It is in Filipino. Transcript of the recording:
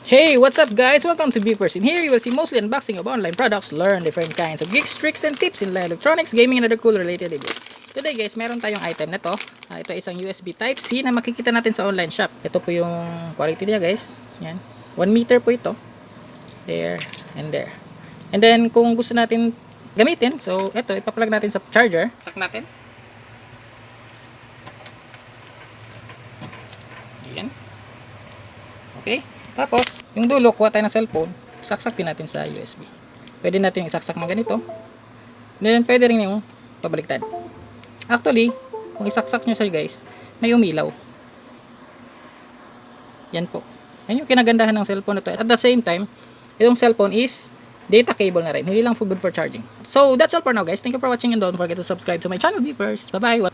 Hey, what's up guys? Welcome to Beepers. In here you will see mostly unboxing of online products, learn different kinds of geeks, tricks, and tips in electronics, gaming, and other cool related reviews. Today guys, meron tayong item na to. Ito isang USB Type-C na makikita natin sa online shop. Ito po yung quality niya guys. Yan. 1 meter po ito. There and there. And then kung gusto natin gamitin, so ito, ipa-plug natin sa charger. Sak natin. Yan. Okay. Tapos, yung dulo, kuha tayo ng cellphone, saksak din natin sa USB. Pwede natin isaksak na ganito. Then, pwede rin yung pabaliktad. Actually, kung isaksak nyo siya guys, may umilaw. Yan po. Yan yung kinagandahan ng cellphone na to. At the same time, yung cellphone is data cable na rin. Hindi lang good for charging. So, that's all for now guys. Thank you for watching and don't forget to subscribe to my channel, Beepers. Bye-bye.